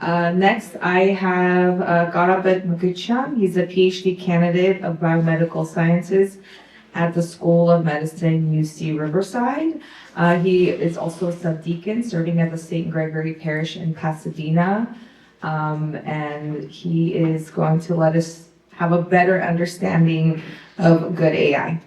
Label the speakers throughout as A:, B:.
A: Next, I have Karapet Mkrtchyan. He's a PhD candidate of biomedical sciences at the School of Medicine, UC Riverside. He is also a subdeacon serving at the St. Gregory Parish in Pasadena. And he is going to let us have a better understanding of good AI.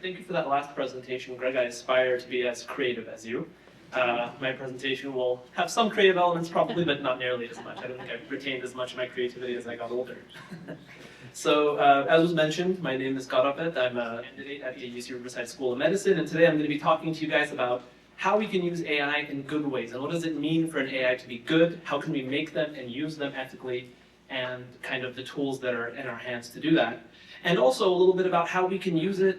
B: Thank you for that last presentation, Greg. I aspire to be as creative as you. My presentation will have some creative elements probably, but not nearly as much. I don't think I've retained as much of my creativity as I got older. So, as was mentioned, my name is Karapet. I'm a candidate at the UC Riverside School of Medicine, and today I'm going to be talking to you guys about how we can use AI in good ways, and what does it mean for an AI to be good, how can we make them and use them ethically, and kind of the tools that are in our hands to do that. And also a little bit about how we can use it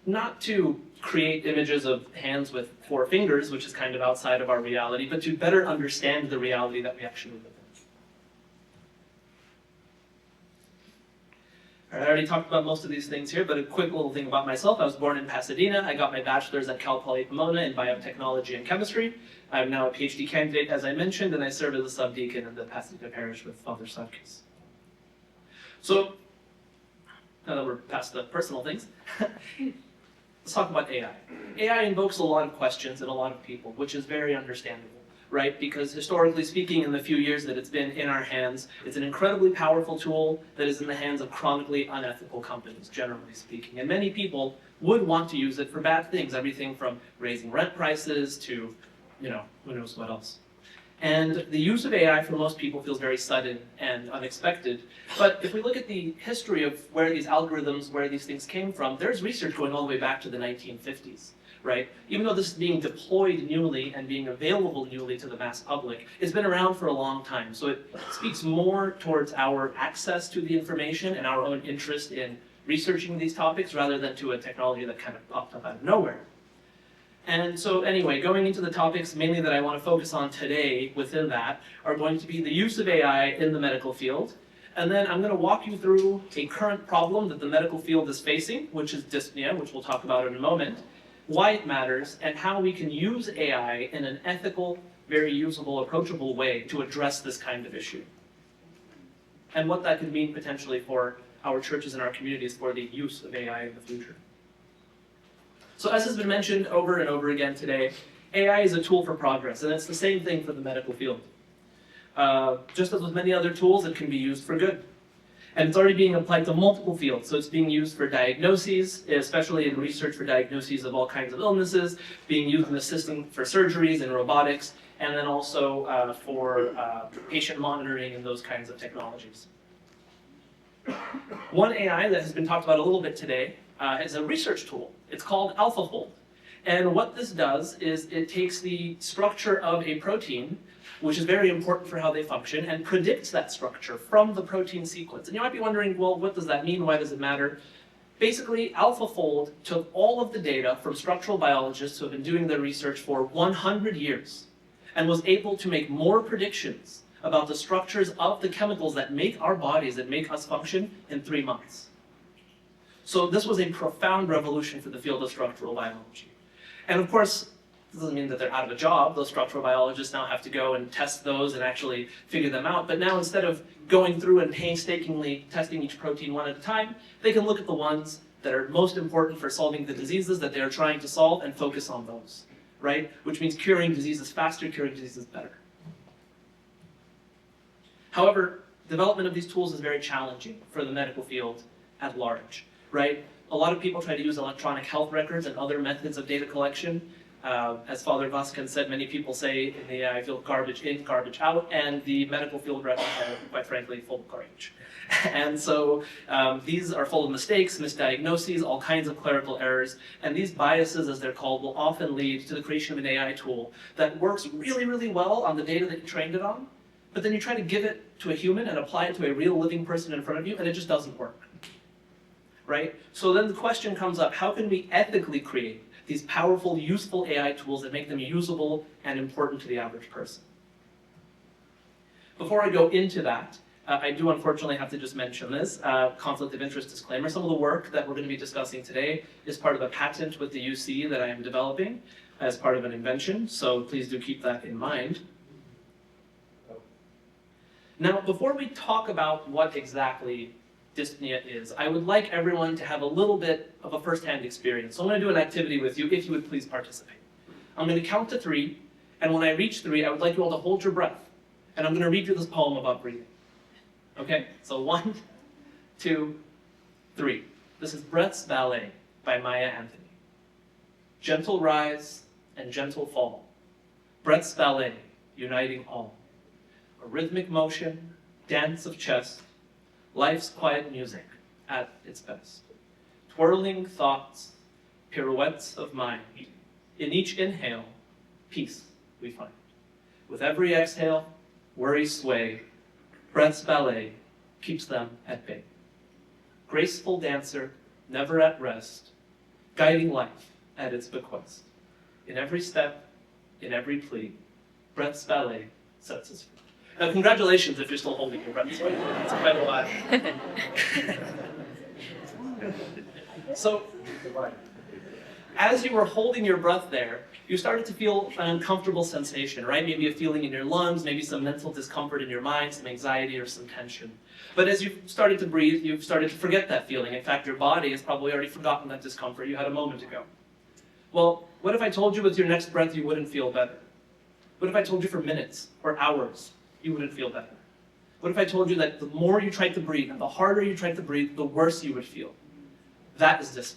B: not to create images of hands with 4 fingers, which is kind of outside of our reality, but to better understand the reality that we actually live in. I already talked about most of these things here, but a quick little thing about myself. I was born in Pasadena. I got my bachelor's at Cal Poly Pomona in biotechnology and chemistry. I'm now a PhD candidate, as I mentioned, and I serve as a subdeacon in the Pasadena Parish with Father Sadkis. So, now that we're past the personal things, let's talk about AI. AI invokes a lot of questions in a lot of people, which is very understandable, right? Because historically speaking, in the few years that it's been in our hands, it's an incredibly powerful tool that is in the hands of chronically unethical companies, generally speaking. And many people would want to use it for bad things, everything from raising rent prices to, who knows what else. And the use of AI for most people feels very sudden and unexpected. But if we look at the history of where these algorithms, where these things came from, there's research going all the way back to the 1950s, right? Even though this is being deployed newly and being available newly to the mass public, it's been around for a long time. So it speaks more towards our access to the information and our own interest in researching these topics rather than to a technology that kind of popped up out of nowhere. And so anyway, going into the topics mainly that I want to focus on today within that are going to be the use of AI in the medical field. And then I'm going to walk you through a current problem that the medical field is facing, which is dyspnea, which we'll talk about in a moment, why it matters, and how we can use AI in an ethical, very usable, approachable way to address this kind of issue. And what that could mean potentially for our churches and our communities for the use of AI in the future. So as has been mentioned over and over again today, AI is a tool for progress, and it's the same thing for the medical field. Just as with many other tools, it can be used for good. And it's already being applied to multiple fields. So it's being used for diagnoses, especially in research for diagnoses of all kinds of illnesses, being used in assisting for surgeries and robotics, and then also for patient monitoring and those kinds of technologies. One AI that has been talked about a little bit today is a research tool. It's called AlphaFold. And what this does is it takes the structure of a protein, which is very important for how they function, and predicts that structure from the protein sequence. And you might be wondering, well, what does that mean? Why does it matter? Basically, AlphaFold took all of the data from structural biologists who have been doing their research for 100 years and was able to make more predictions about the structures of the chemicals that make our bodies, that make us function, in 3 months. So this was a profound revolution for the field of structural biology. And of course, this doesn't mean that they're out of a job. Those structural biologists now have to go and test those and actually figure them out. But now instead of going through and painstakingly testing each protein one at a time, they can look at the ones that are most important for solving the diseases that they are trying to solve and focus on those, right? Which means curing diseases faster, curing diseases better. However, development of these tools is very challenging for the medical field at large, right? A lot of people try to use electronic health records and other methods of data collection. As Father Vascan said, many people say in the AI field, garbage in, garbage out, and the medical field records are, quite frankly, full of garbage. And so these are full of mistakes, misdiagnoses, all kinds of clerical errors, and these biases, as they're called, will often lead to the creation of an AI tool that works really, really well on the data that you trained it on, but then you try to give it to a human and apply it to a real living person in front of you, and it just doesn't work. Right? So then the question comes up, how can we ethically create these powerful, useful AI tools that make them usable and important to the average person? Before I go into that, I do unfortunately have to just mention this, conflict of interest disclaimer. Some of the work that we're going to be discussing today is part of a patent with the UC that I am developing as part of an invention, so please do keep that in mind. Now, before we talk about what exactly dyspnea is, I would like everyone to have a little bit of a first-hand experience. So I'm going to do an activity with you, if you would please participate. I'm going to count to 3, and when I reach 3, I would like you all to hold your breath. And I'm going to read you this poem about breathing. Okay? So 1, 2, 3. This is Breath's Ballet by Maya Anthony. Gentle rise and gentle fall. Breath's ballet, uniting all. A rhythmic motion, dance of chest, life's quiet music at its best. Twirling thoughts, pirouettes of mind. In each inhale, peace we find. With every exhale, worries sway. Breath's ballet keeps them at bay. Graceful dancer, never at rest, guiding life at its bequest. In every step, in every plea, Breath's ballet sets us free. Now, congratulations if you're still holding your breath. It's quite a lot. So, as you were holding your breath there, you started to feel an uncomfortable sensation, right? Maybe a feeling in your lungs, maybe some mental discomfort in your mind, some anxiety or some tension. But as you started to breathe, you've started to forget that feeling. In fact, your body has probably already forgotten that discomfort you had a moment ago. Well, what if I told you with your next breath you wouldn't feel better? What if I told you for minutes or hours you wouldn't feel better? What if I told you that the more you tried to breathe, and the harder you tried to breathe, the worse you would feel? That is dyspnea.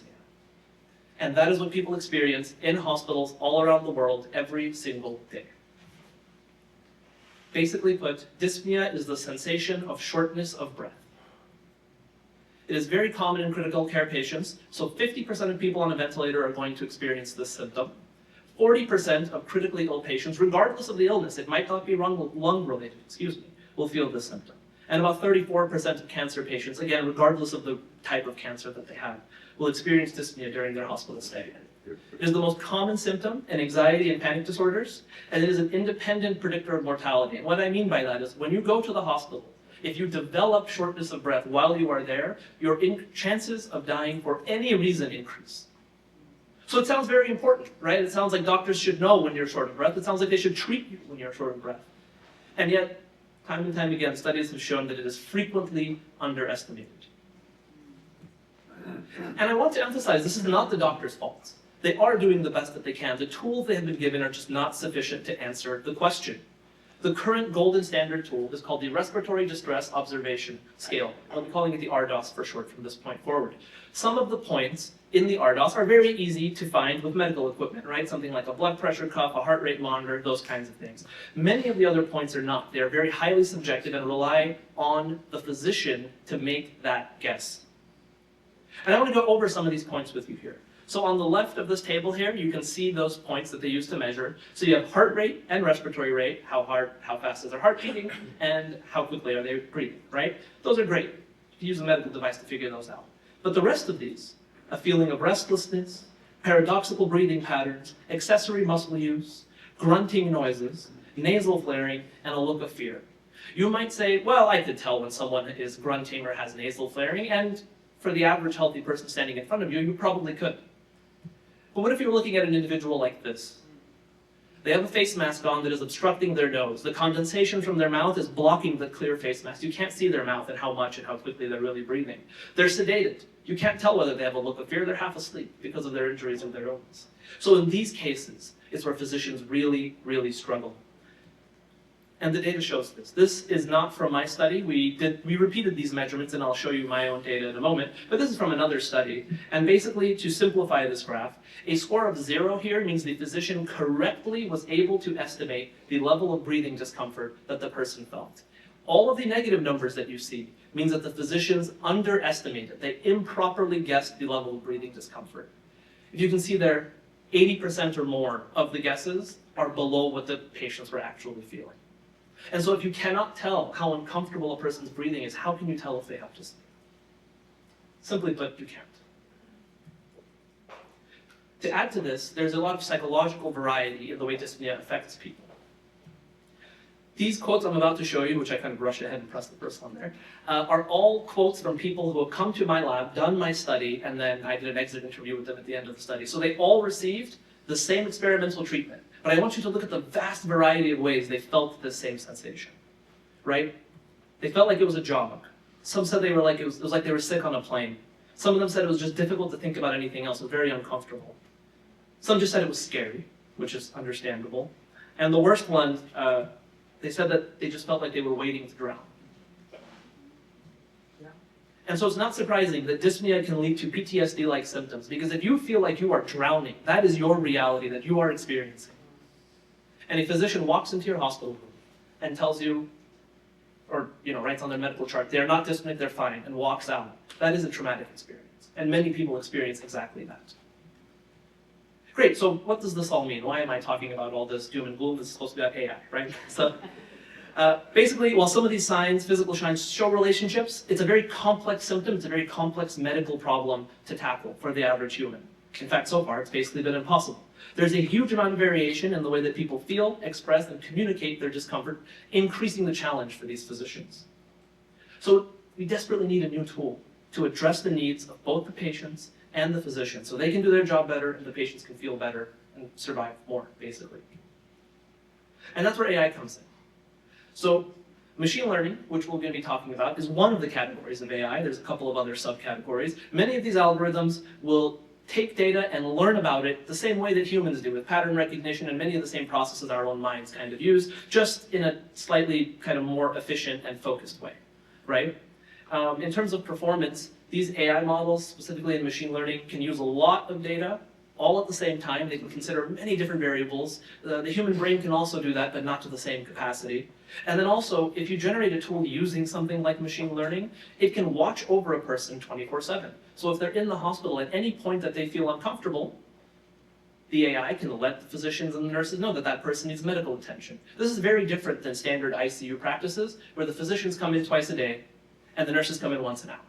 B: And that is what people experience in hospitals all around the world every single day. Basically put, dyspnea is the sensation of shortness of breath. It is very common in critical care patients, so 50% of people on a ventilator are going to experience this symptom. 40% of critically ill patients, regardless of the illness, it might not be lung-related, will feel this symptom. And about 34% of cancer patients, again, regardless of the type of cancer that they have, will experience dyspnea during their hospital stay. It is the most common symptom in anxiety and panic disorders, and it is an independent predictor of mortality. And what I mean by that is when you go to the hospital, if you develop shortness of breath while you are there, your chances of dying for any reason increase. So it sounds very important, right? It sounds like doctors should know when you're short of breath. It sounds like they should treat you when you're short of breath. And yet, time and time again, studies have shown that it is frequently underestimated. And I want to emphasize, this is not the doctor's fault. They are doing the best that they can. The tools they have been given are just not sufficient to answer the question. The current golden standard tool is called the Respiratory Distress Observation Scale. I'll be calling it the RDOS for short from this point forward. Some of the points in the RDOS are very easy to find with medical equipment, right? Something like a blood pressure cuff, a heart rate monitor, those kinds of things. Many of the other points are not. They are very highly subjective and rely on the physician to make that guess. And I want to go over some of these points with you here. So on the left of this table here, you can see those points that they use to measure. So you have heart rate and respiratory rate, how fast is their heart beating, and how quickly are they breathing, right? Those are great. You use a medical device to figure those out. But the rest of these, a feeling of restlessness, paradoxical breathing patterns, accessory muscle use, grunting noises, nasal flaring, and a look of fear. You might say, well, I could tell when someone is grunting or has nasal flaring, and for the average healthy person standing in front of you, you probably could. But what if you were looking at an individual like this? They have a face mask on that is obstructing their nose. The condensation from their mouth is blocking the clear face mask. You can't see their mouth and how much and how quickly they're really breathing. They're sedated. You can't tell whether they have a look of fear. They're half asleep because of their injuries or their illness. So in these cases, it's where physicians really, really struggle. And the data shows this. This is not from my study. We repeated these measurements, and I'll show you my own data in a moment. But this is from another study. And basically, to simplify this graph, a score of 0 here means the physician correctly was able to estimate the level of breathing discomfort that the person felt. All of the negative numbers that you see means that the physicians underestimated. They improperly guessed the level of breathing discomfort. If you can see there, 80% or more of the guesses are below what the patients were actually feeling. And so if you cannot tell how uncomfortable a person's breathing is, how can you tell if they have dyspnea? Simply put, you can't. To add to this, there's a lot of psychological variety in the way dyspnea affects people. These quotes I'm about to show you, which I kind of rushed ahead and pressed the first one there, are all quotes from people who have come to my lab, done my study, and then I did an exit interview with them at the end of the study. So they all received the same experimental treatment. But I want you to look at the vast variety of ways they felt the same sensation, right? They felt like it was a jog. Some said they were like, it was like they were sick on a plane. Some of them said it was just difficult to think about anything else, it was very uncomfortable. Some just said it was scary, which is understandable. And the worst one, they said that they just felt like they were waiting to drown. Yeah. And so it's not surprising that dyspnea can lead to PTSD-like symptoms, because if you feel like you are drowning, that is your reality that you are experiencing. And a physician walks into your hospital room and tells you, or writes on their medical chart, they're not dyspneic, they're fine, and walks out. That is a traumatic experience. And many people experience exactly that. Great, so what does this all mean? Why am I talking about all this doom and gloom? This is supposed to be about AI, right? So basically, while some of these signs, physical signs, show relationships, it's a very complex symptom, it's a very complex medical problem to tackle for the average human. In fact, so far, it's basically been impossible. There's a huge amount of variation in the way that people feel, express, and communicate their discomfort, increasing the challenge for these physicians. So we desperately need a new tool to address the needs of both the patients and the physician, so they can do their job better and the patients can feel better and survive more, basically. And that's where AI comes in. So machine learning, which we're going to be talking about, is one of the categories of AI. There's a couple of other subcategories. Many of these algorithms will take data and learn about it the same way that humans do, with pattern recognition and many of the same processes our own minds kind of use, just in a slightly kind of more efficient and focused way, right? In terms of performance, these AI models, specifically in machine learning, can use a lot of data all at the same time. They can consider many different variables. The human brain can also do that, but not to the same capacity. And then also, if you generate a tool using something like machine learning, it can watch over a person 24/7. So if they're in the hospital at any point that they feel uncomfortable, the AI can let the physicians and the nurses know that that person needs medical attention. This is very different than standard ICU practices, where the physicians come in twice a day and the nurses come in once an hour.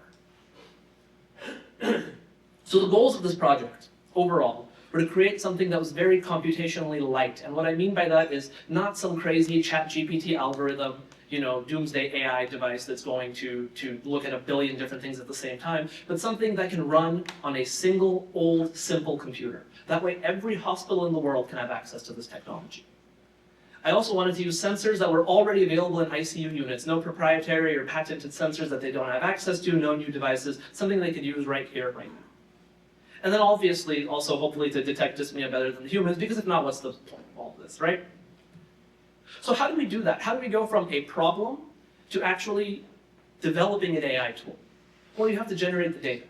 B: So the goals of this project, overall, were to create something that was very computationally light. And what I mean by that is not some crazy ChatGPT algorithm, doomsday AI device that's going to look at a billion different things at the same time, but something that can run on a single, old, simple computer. That way every hospital in the world can have access to this technology. I also wanted to use sensors that were already available in ICU units, no proprietary or patented sensors that they don't have access to, no new devices, something they could use right here, right now. And then obviously, also hopefully to detect dyspnea better than the humans, because if not, what's the point of all of this, right? So how do we do that? How do we go from a problem to actually developing an AI tool? Well, you have to generate the data,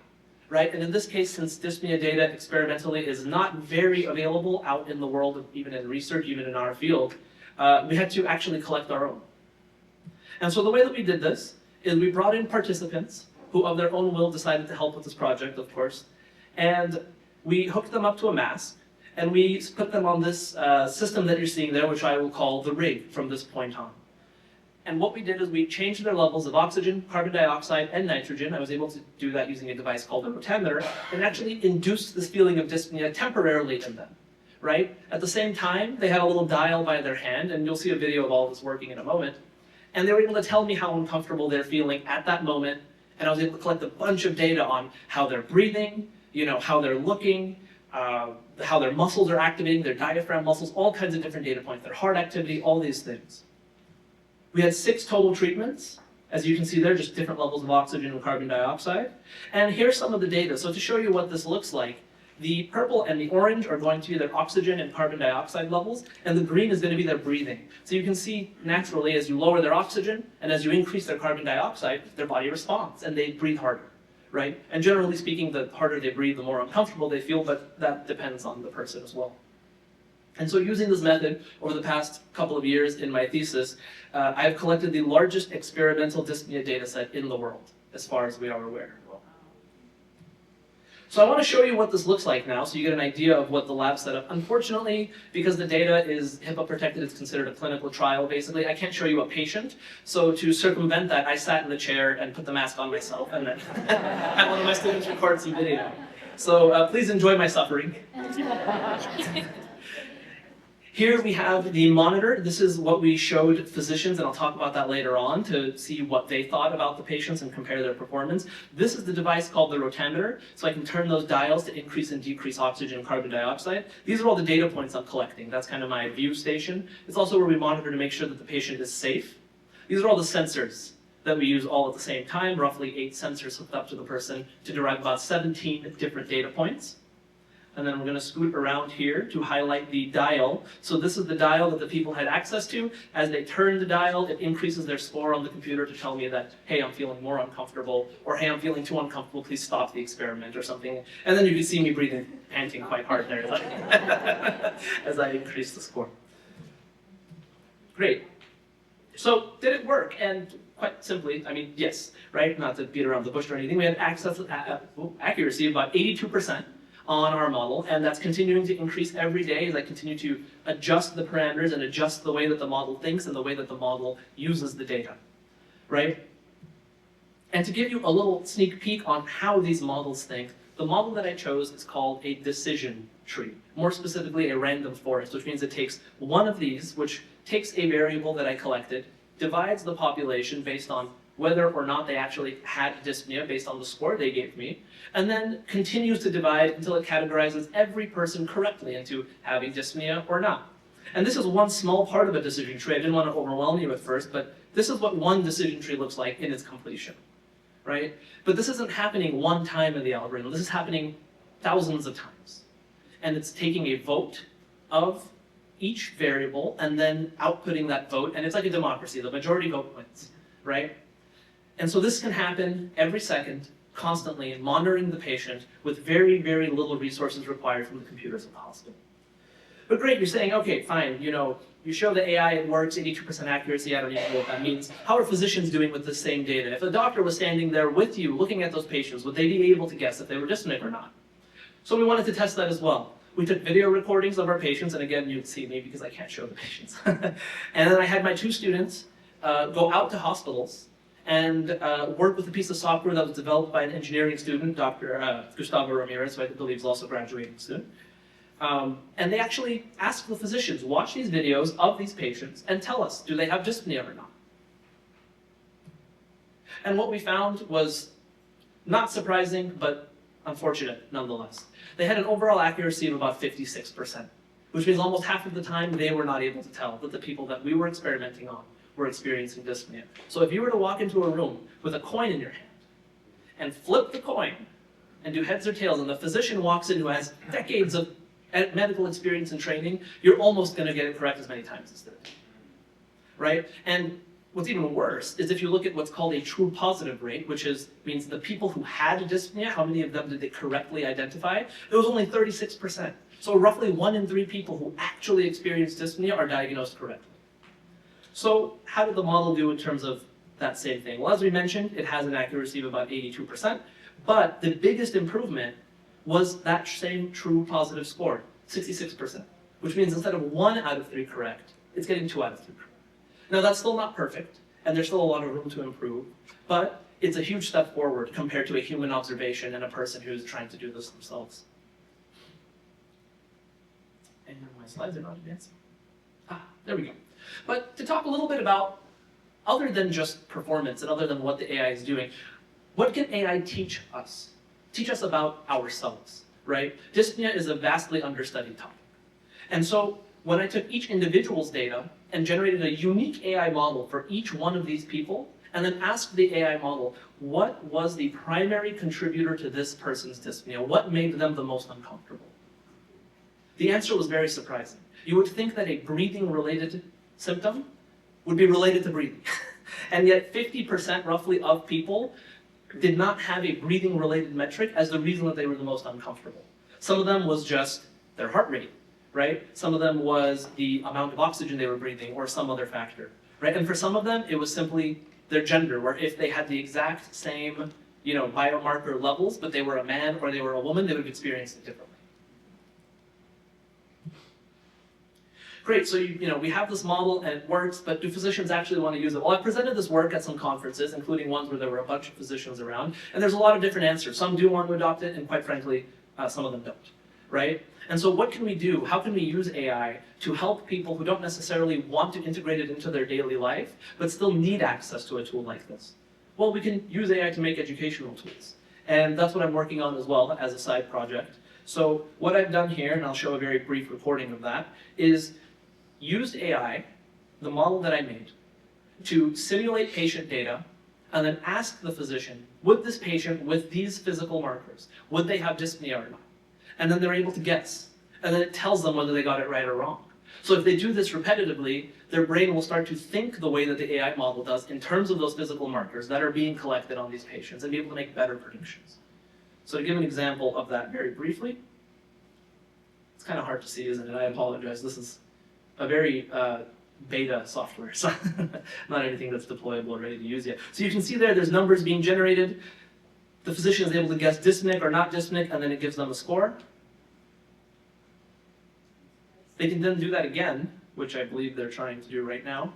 B: right? And in this case, since dyspnea data experimentally is not very available out in the world, even in research, even in our field, we had to actually collect our own. And so the way that we did this is we brought in participants who of their own will decided to help with this project, of course, and we hooked them up to a mask, and we put them on this system that you're seeing there, which I will call the rig from this point on. And what we did is we changed their levels of oxygen, carbon dioxide, and nitrogen. I was able to do that using a device called a rotameter, and actually induced this feeling of dyspnea temporarily in them, right? At the same time, they had a little dial by their hand, and you'll see a video of all this working in a moment. And they were able to tell me how uncomfortable they're feeling at that moment, and I was able to collect a bunch of data on how they're breathing, how they're looking, how their muscles are activating, their diaphragm muscles, all kinds of different data points, their heart activity, all these things. We had 6 total treatments. As you can see there, just different levels of oxygen and carbon dioxide. And here's some of the data. So to show you what this looks like, the purple and the orange are going to be their oxygen and carbon dioxide levels, and the green is going to be their breathing. So you can see naturally as you lower their oxygen and as you increase their carbon dioxide, their body responds and they breathe harder, right? And generally speaking, the harder they breathe, the more uncomfortable they feel, but that depends on the person as well. And so using this method over the past couple of years in my thesis, I've collected the largest experimental dyspnea data set in the world, as far as we are aware. So I want to show you what this looks like now, so you get an idea of what the lab set up. Unfortunately, because the data is HIPAA protected, it's considered a clinical trial, basically. I can't show you a patient. So to circumvent that, I sat in the chair and put the mask on myself, and then had one of my students record some video. So please enjoy my suffering. Here we have the monitor. This is what we showed physicians, and I'll talk about that later on to see what they thought about the patients and compare their performance. This is the device called the rotameter, so I can turn those dials to increase and decrease oxygen and carbon dioxide. These are all the data points I'm collecting. That's kind of my view station. It's also where we monitor to make sure that the patient is safe. These are all the sensors that we use all at the same time, roughly 8 sensors hooked up to the person to derive about 17 different data points. And then we're going to scoot around here to highlight the dial. So this is the dial that the people had access to. As they turn the dial, it increases their score on the computer to tell me that, hey, I'm feeling more uncomfortable, or hey, I'm feeling too uncomfortable, please stop the experiment, or something. And then you can see me breathing, panting quite hard there as I increase the score. Great. So did it work? And quite simply, I mean, yes, right? Not to beat around the bush or anything. We had accuracy of about 82%. On our model, and that's continuing to increase every day as I continue to adjust the parameters and adjust the way that the model thinks and the way that the model uses the data, right? And to give you a little sneak peek on how these models think, the model that I chose is called a decision tree, more specifically a random forest, which means it takes one of these, which takes a variable that I collected, divides the population based on whether or not they actually had dyspnea based on the score they gave me, and then continues to divide until it categorizes every person correctly into having dyspnea or not. And this is one small part of a decision tree. I didn't want to overwhelm you at first, but this is what one decision tree looks like in its completion, right? But this isn't happening one time in the algorithm. This is happening thousands of times. And it's taking a vote of each variable and then outputting that vote, and it's like a democracy. The majority vote wins, right? And so this can happen every second, constantly, and monitoring the patient with very, very little resources required from the computers at the hospital. But great, you're saying, okay, fine, you show the AI, it works, 82% accuracy, I don't even know what that means. How are physicians doing with the same data? If a doctor was standing there with you, looking at those patients, would they be able to guess if they were dyspneic or not? So we wanted to test that as well. We took video recordings of our patients, and again, you'd see me because I can't show the patients. And then I had my 2 students go out to hospitals and work with a piece of software that was developed by an engineering student, Dr. Gustavo Ramirez, who I believe is also graduating soon. And they actually asked the physicians, watch these videos of these patients and tell us, do they have dyspnea or not? And what we found was not surprising, but unfortunate nonetheless. They had an overall accuracy of about 56%, which means almost half of the time they were not able to tell that the people that we were experimenting on were experiencing dyspnea. So if you were to walk into a room with a coin in your hand and flip the coin and do heads or tails, and the physician walks in who has decades of medical experience and training, you're almost going to get it correct as many times as they did, right? And what's even worse is if you look at what's called a true positive rate, which means the people who had dyspnea, how many of them did they correctly identify? It was only 36%. So roughly 1 in 3 people who actually experienced dyspnea are diagnosed correctly. So how did the model do in terms of that same thing? Well, as we mentioned, it has an accuracy of about 82%, but the biggest improvement was that same true positive score, 66%, which means instead of 1 out of 3 correct, it's getting 2 out of 3 correct. Now that's still not perfect, and there's still a lot of room to improve, but it's a huge step forward compared to a human observation and a person who's trying to do this themselves. And my slides are not advancing. There we go. But to talk a little bit about, other than just performance and other than what the AI is doing, what can AI teach us? Teach us about ourselves, right? Dyspnea is a vastly understudied topic. And so when I took each individual's data and generated a unique AI model for each one of these people, and then asked the AI model, what was the primary contributor to this person's dyspnea? What made them the most uncomfortable? The answer was very surprising. You would think that a breathing-related symptom would be related to breathing. And yet 50% roughly of people did not have a breathing-related metric as the reason that they were the most uncomfortable. Some of them was just their heart rate, right? Some of them was the amount of oxygen they were breathing or some other factor, right? And for some of them, it was simply their gender, where if they had the exact same, biomarker levels, but they were a man or they were a woman, they would have experienced it differently. Great, so we have this model and it works, but do physicians actually want to use it? Well, I've presented this work at some conferences, including ones where there were a bunch of physicians around, and there's a lot of different answers. Some do want to adopt it, and quite frankly, some of them don't. right? And so what can we do? How can we use AI to help people who don't necessarily want to integrate it into their daily life, but still need access to a tool like this? Well, we can use AI to make educational tools. And that's what I'm working on as well as a side project. So what I've done here, and I'll show a very brief recording of that, is used AI, the model that I made, to simulate patient data and then ask the physician, would this patient with these physical markers, would they have dyspnea or not? And then they're able to guess. And then it tells them whether they got it right or wrong. So if they do this repetitively, their brain will start to think the way that the AI model does in terms of those physical markers that are being collected on these patients and be able to make better predictions. So to give an example of that very briefly, it's kind of hard to see, isn't it? I apologize. This is a very beta software, so not anything that's deployable or ready to use yet. So you can see there's numbers being generated. The physician is able to guess dyspneic or not dyspneic, and then it gives them a score. They can then do that again, which I believe they're trying to do right now.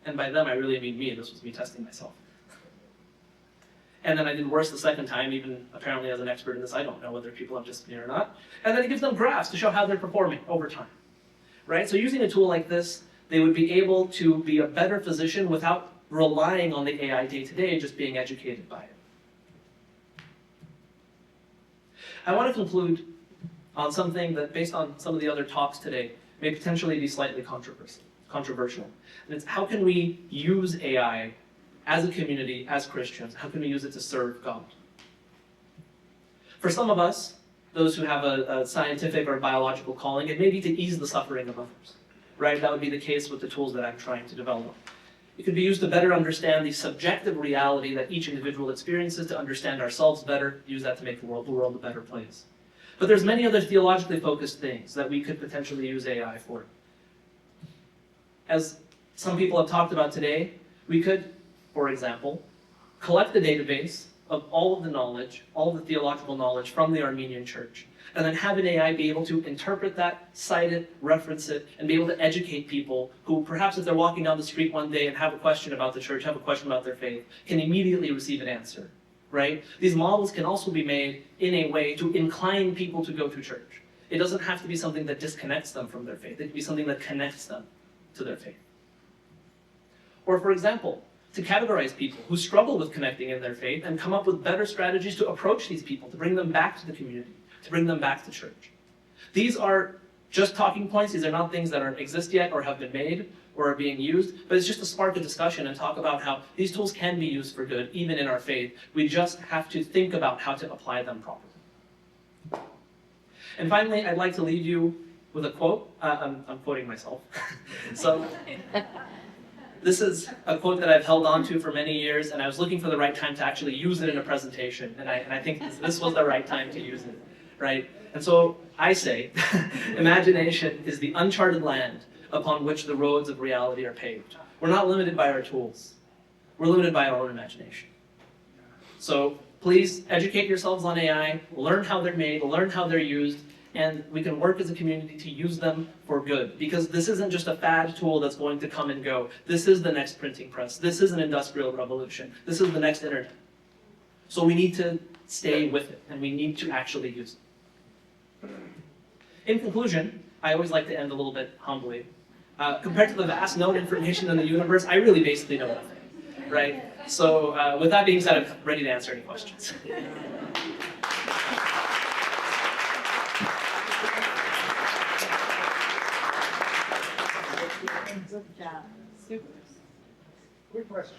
B: And by them, I really mean me. This was me testing myself. And then I did worse the second time, even apparently as an expert in this, I don't know whether people have dyspnea or not. And then it gives them graphs to show how they're performing over time. Right? So using a tool like this, they would be able to be a better physician without relying on the AI day-to-day, just being educated by it. I want to conclude on something that, based on some of the other talks today, may potentially be slightly controversial. And it's how can we use AI as a community, as Christians? How can we use it to serve God? For some of us, those who have a scientific or biological calling, it may be to ease the suffering of others, right? That would be the case with the tools that I'm trying to develop. It could be used to better understand the subjective reality that each individual experiences, to understand ourselves better, use that to make the world a better place. But there's many other theologically focused things that we could potentially use AI for. As some people have talked about today, we could, for example, collect a database of all of the knowledge, all of the theological knowledge from the Armenian church, and then have an AI be able to interpret that, cite it, reference it, and be able to educate people who perhaps if they're walking down the street one day and have a question about the church, have a question about their faith, can immediately receive an answer, right? These models can also be made in a way to incline people to go to church. It doesn't have to be something that disconnects them from their faith. It can be something that connects them to their faith. Or for example, to categorize people who struggle with connecting in their faith and come up with better strategies to approach these people, to bring them back to the community, to bring them back to church. These are just talking points. These are not things that exist yet or have been made or are being used, but it's just to spark a discussion and talk about how these tools can be used for good, even in our faith. We just have to think about how to apply them properly. And finally, I'd like to leave you with a quote. I'm quoting myself. So, this is a quote that I've held on to for many years, and I was looking for the right time to actually use it in a presentation, and I think this was the right time to use it, right? And so I say, imagination is the uncharted land upon which the roads of reality are paved. We're not limited by our tools. We're limited by our own imagination. So please educate yourselves on AI, learn how they're made, learn how they're used, and we can work as a community to use them for good. Because this isn't just a fad tool that's going to come and go. This is the next printing press. This is an industrial revolution. This is the next internet. So we need to stay with it, and we need to actually use it. In conclusion, I always like to end a little bit humbly. Compared to the vast known information in the universe, I really basically know nothing, right? So with that being said, I'm ready to answer any questions.
C: Good job. Super.
D: Quick question.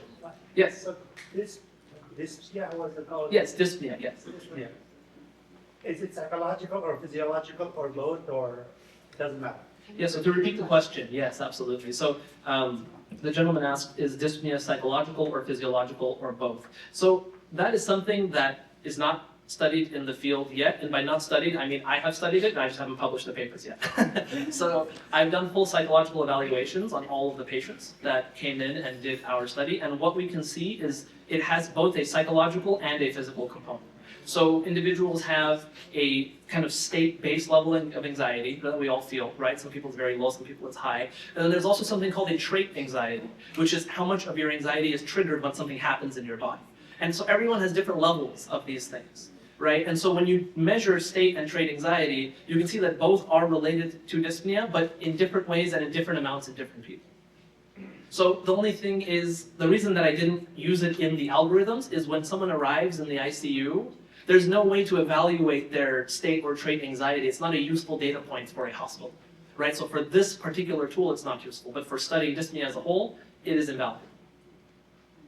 B: Yes.
D: So dyspnea was it called?
B: Yes, dyspnea, yes.
D: Dyspnea. Is it psychological or physiological or both, or doesn't matter?
B: Yeah, so to repeat the question, yes, absolutely. So the gentleman asked, is dyspnea psychological or physiological or both? So that is something that is not studied in the field yet, and by not studied, I mean I have studied it, and I just haven't published the papers yet. So I've done full psychological evaluations on all of the patients that came in and did our study, and what we can see is it has both a psychological and a physical component. So individuals have a kind of state-based level of anxiety that we all feel, right? Some people it's very low, some people it's high. And then there's also something called a trait anxiety, which is how much of your anxiety is triggered when something happens in your body. And so everyone has different levels of these things. right? And so when you measure state and trait anxiety, you can see that both are related to dyspnea, but in different ways and in different amounts in different people. So the only thing is, the reason that I didn't use it in the algorithms is when someone arrives in the ICU, there's no way to evaluate their state or trait anxiety. It's not a useful data point for a hospital, right? So for this particular tool, it's not useful, but for studying dyspnea as a whole, it is invaluable.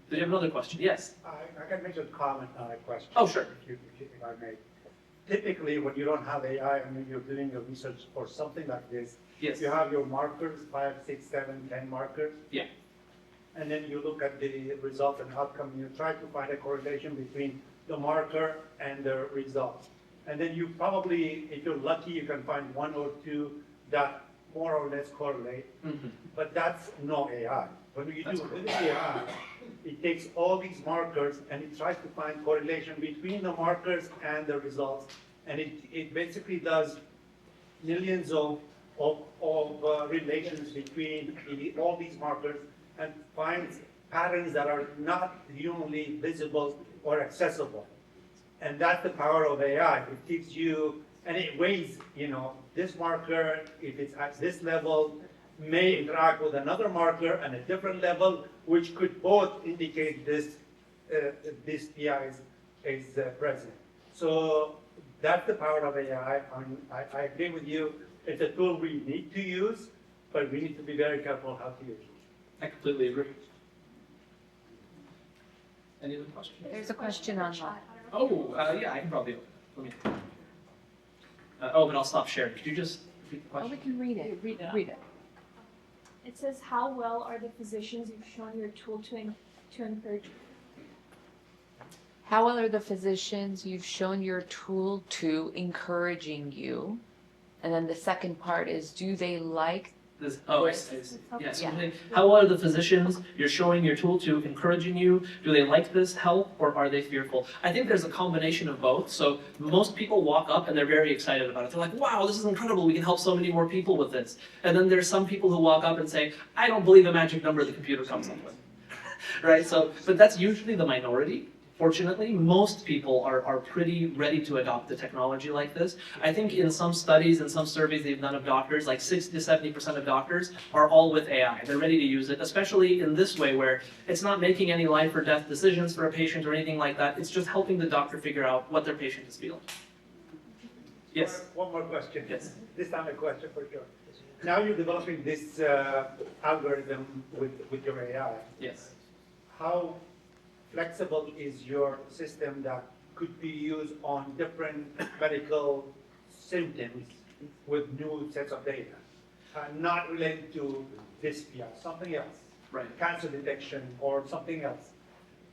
B: Did you have another question? Yes?
D: I can make a comment on a question.
B: Oh, sure.
D: If I may. Typically, when you don't have AI and you're doing your research for something like this,
B: Yes.
D: you have your markers, 5, 6, 7, 10 markers.
B: Yeah.
D: And then you look at the result and outcome, you try to find a correlation between the marker and the result. And then you probably, if you're lucky, you can find one or two that more or less correlate.
B: Mm-hmm.
D: But that's no AI. When you
B: That's
D: do
B: correct.
D: with AI, it takes all these markers and it tries to find correlation between the markers and the results. And it basically does millions of relations between all these markers and finds patterns that are not humanly visible or accessible. And that's the power of AI. It gives you, and it weighs, this marker, if it's at this level, may interact with another marker at a different level, which could both indicate this PI is present. So that's the power of AI. I agree with you. It's a tool we need to use, but we need to be very careful how to use it.
B: I completely agree. Any other questions?
C: There's a question online.
B: Oh, yeah, I can probably open it. Let me. Oh, but I'll stop sharing. Could you just repeat the
C: Oh, we
B: question?
C: can read it. Read it.
E: It says, how well are the physicians you've shown your tool to encourage?
C: How well are the physicians you've shown your tool to encouraging you? And then the second part is, do they like?
B: This, oh, I
C: Yes.
B: see.
E: Okay.
B: Yes.
C: Yeah.
B: How well are the physicians you're showing your tool to encouraging you? Do they like this help or are they fearful? I think there's a combination of both. So most people walk up and they're very excited about it. They're like, wow, this is incredible. We can help so many more people with this. And then there's some people who walk up and say, I don't believe the magic number the computer comes up with. Right? So, but that's usually the minority. Fortunately, most people are pretty ready to adopt the technology like this. I think in some studies and some surveys they've done of doctors, like 60 to 70% of doctors are all with AI. They're ready to use it, especially in this way where it's not making any life or death decisions for a patient or anything like that. It's just helping the doctor figure out what their patient is feeling. Yes?
D: One more question.
B: Yes.
D: This time a question for sure. Now you're developing this algorithm with your AI.
B: Yes.
D: How flexible is your system that could be used on different medical symptoms with new sets of data? Not related to dyspnea, something else.
B: Right.
D: Cancer detection or something else.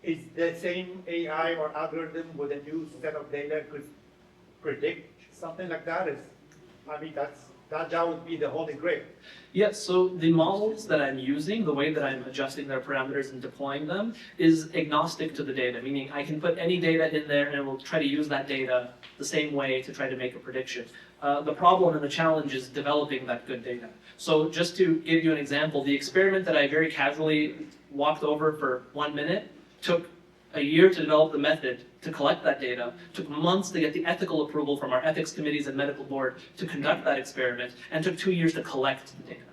D: Is the same AI or algorithm with a new set of data could predict something like that? That would be the holy grail.
B: Yes, so the models that I'm using, the way that I'm adjusting their parameters and deploying them, is agnostic to the data, meaning I can put any data in there and it will try to use that data the same way to try to make a prediction. The problem and the challenge is developing that good data. So just to give you an example, the experiment that I very casually walked over for 1 minute took a year to develop the method to collect that data, took months to get the ethical approval from our ethics committees and medical board to conduct that experiment, and took 2 years to collect the data,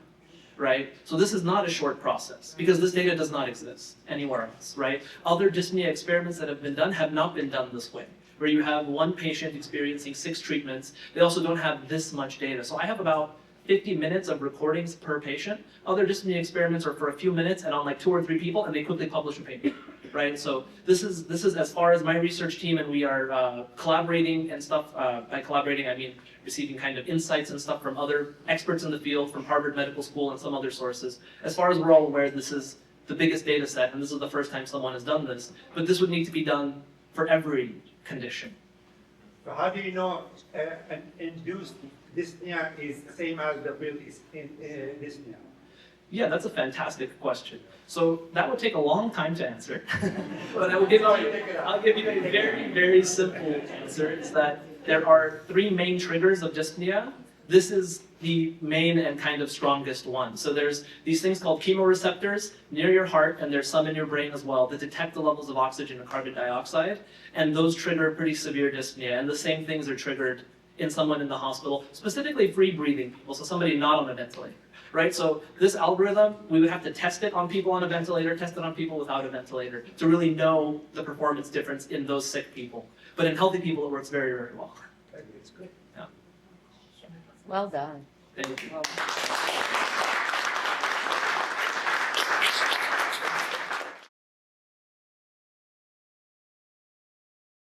B: right? So this is not a short process, because this data does not exist anywhere else, right? Other dyspnea experiments that have been done have not been done this way, where you have one patient experiencing 6 treatments. They also don't have this much data. So I have about 50 minutes of recordings per patient. Other dyspnea experiments are for a few minutes and on like 2 or 3 people, and they quickly publish a paper. Right, so this is as far as my research team, and we are collaborating and stuff. By collaborating, I mean receiving kind of insights and stuff from other experts in the field, from Harvard Medical School and some other sources. As far as we're all aware, this is the biggest data set, and this is the first time someone has done this. But this would need to be done for every condition.
D: So how do you know an induced dyspnea is the same as the real dyspnea?
B: Yeah, that's a fantastic question. So that would take a long time to answer, but I'll give you a very, very simple answer. Is that there are 3 main triggers of dyspnea this is the main and kind of strongest one. So there's these things called chemoreceptors near your heart, and there's some in your brain as well that detect the levels of oxygen and carbon dioxide, and those trigger pretty severe dyspnea. And the same things are triggered in someone in the hospital, specifically free breathing people, so somebody not on a ventilator, right? So this algorithm, we would have to test it on people on a ventilator, test it on people without a ventilator to really know the performance difference in those sick people. But in healthy people, it works very, very well.
D: It's good.
C: Well done.
B: Thank you.
C: Well done.